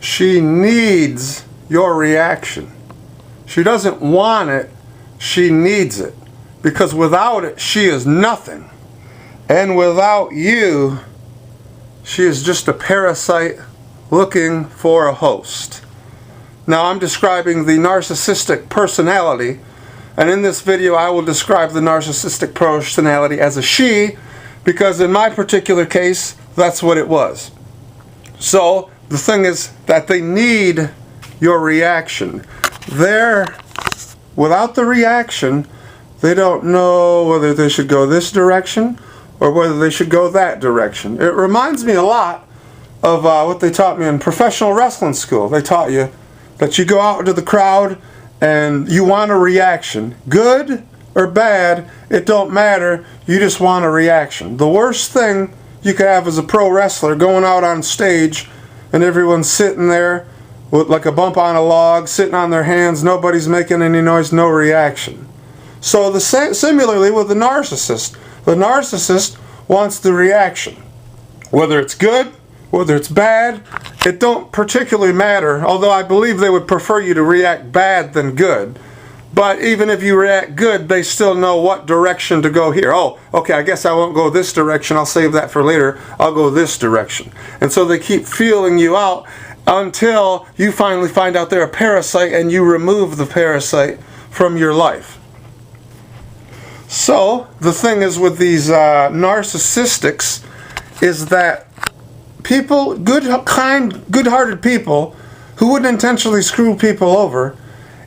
She needs your reaction. She doesn't want it, she needs it. Because without it, she is nothing. And without you, she is just a parasite looking for a host. Now, I'm describing the narcissistic personality, and in this video I will describe the narcissistic personality as a she, because in my particular case, that's what it was. So, the thing is that they need your reaction. Without the reaction, they don't know whether they should go this direction or whether they should go that direction. It reminds me a lot of what they taught me in professional wrestling school. They taught you that you go out into the crowd and you want a reaction. Good or bad, it don't matter. You just want a reaction. The worst thing you could have as a pro wrestler going out on stage and everyone's sitting there with like a bump on a log, sitting on their hands, nobody's making any noise, no reaction. So similarly with the narcissist wants the reaction. Whether it's good, whether it's bad, it don't particularly matter, although I believe they would prefer you to react bad than good. But even if you react good, they still know what direction to go here. Oh, okay, I guess I won't go this direction, I'll save that for later, I'll go this direction. And so they keep feeling you out until you finally find out they're a parasite and you remove the parasite from your life. So, the thing is with these narcissistics is that people, good-hearted people who wouldn't intentionally screw people over,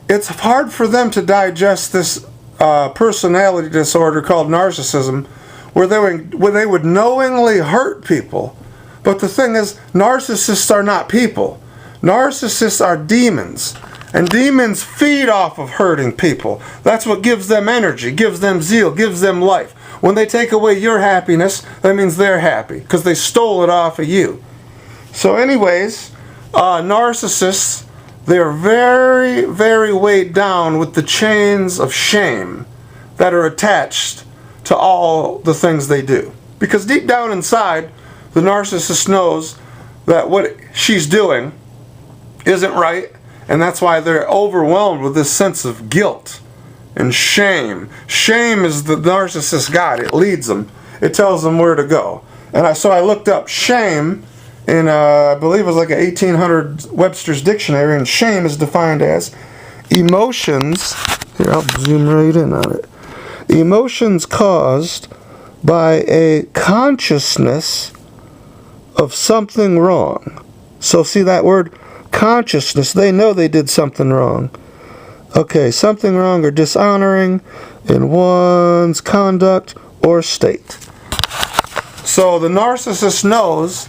it's hard for them to digest this personality disorder called narcissism, where they would knowingly hurt people. But the thing is, narcissists are not people. Narcissists are demons. And demons feed off of hurting people. That's what gives them energy, gives them zeal, gives them life. When they take away your happiness, that means they're happy, because they stole it off of you. So anyways, narcissists, they're very, very weighed down with the chains of shame that are attached to all the things they do. Because deep down inside, the narcissist knows that what she's doing isn't right, and that's why they're overwhelmed with this sense of guilt and shame. Shame is the narcissist god. It leads them. It tells them where to go. And so I looked up shame in, I believe it was like an 1800 Webster's dictionary, and shame is defined as emotions, here I'll zoom right in on it, emotions caused by a consciousness of something wrong. So see that word? Consciousness. They know they did something wrong. Okay, something wrong or dishonoring in one's conduct or state. So the narcissist knows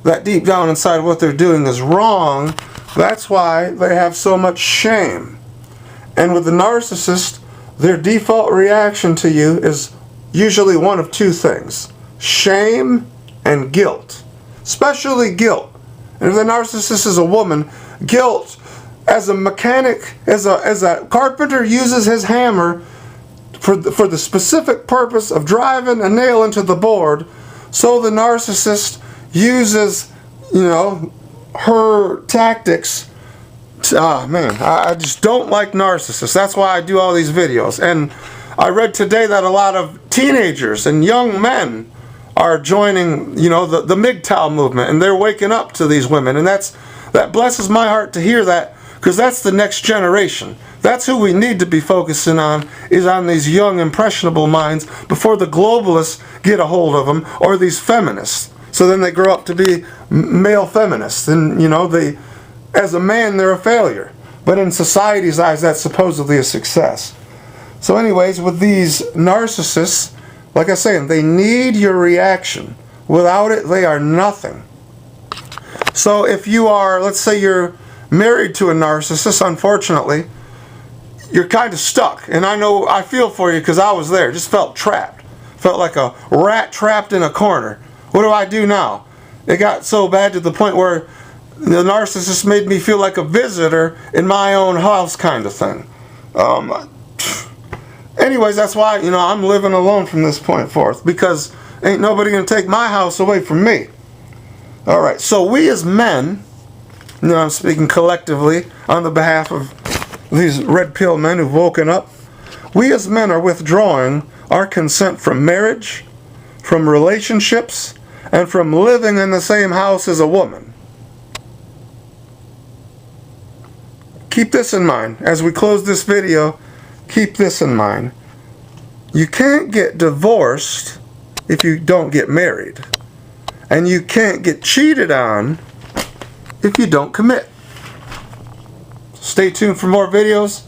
that deep down inside what they're doing is wrong. That's why they have so much shame. And with the narcissist, their default reaction to you is usually one of two things: shame and guilt. Especially guilt. And if the narcissist is a woman, guilt, as a mechanic, as a carpenter uses his hammer for the specific purpose of driving a nail into the board, so the narcissist uses, her tactics. I just don't like narcissists. That's why I do all these videos. And I read today that a lot of teenagers and young men are joining, the MGTOW movement, and they're waking up to these women, and that blesses my heart to hear that, because that's the next generation. That's who we need to be focusing on, is on these young, impressionable minds before the globalists get a hold of them, or these feminists. So then they grow up to be male feminists, and as a man they're a failure. But in society's eyes, that's supposedly a success. So anyways, with these narcissists, like I say, they need your reaction. Without it, they are nothing. So if you are, let's say you're married to a narcissist, unfortunately, you're kind of stuck. And I feel for you because I was there. Just felt trapped. Felt like a rat trapped in a corner. What do I do now? It got so bad to the point where the narcissist made me feel like a visitor in my own house, kind of thing. Anyways, that's why, I'm living alone from this point forth, because ain't nobody going to take my house away from me. Alright, so we as men, No, I'm speaking collectively on the behalf of these red pill men who've woken up. We as men are withdrawing our consent from marriage, from relationships, and from living in the same house as a woman. Keep this in mind. As we close this video, keep this in mind. You can't get divorced if you don't get married. And you can't get cheated on if you don't commit. Stay tuned for more videos.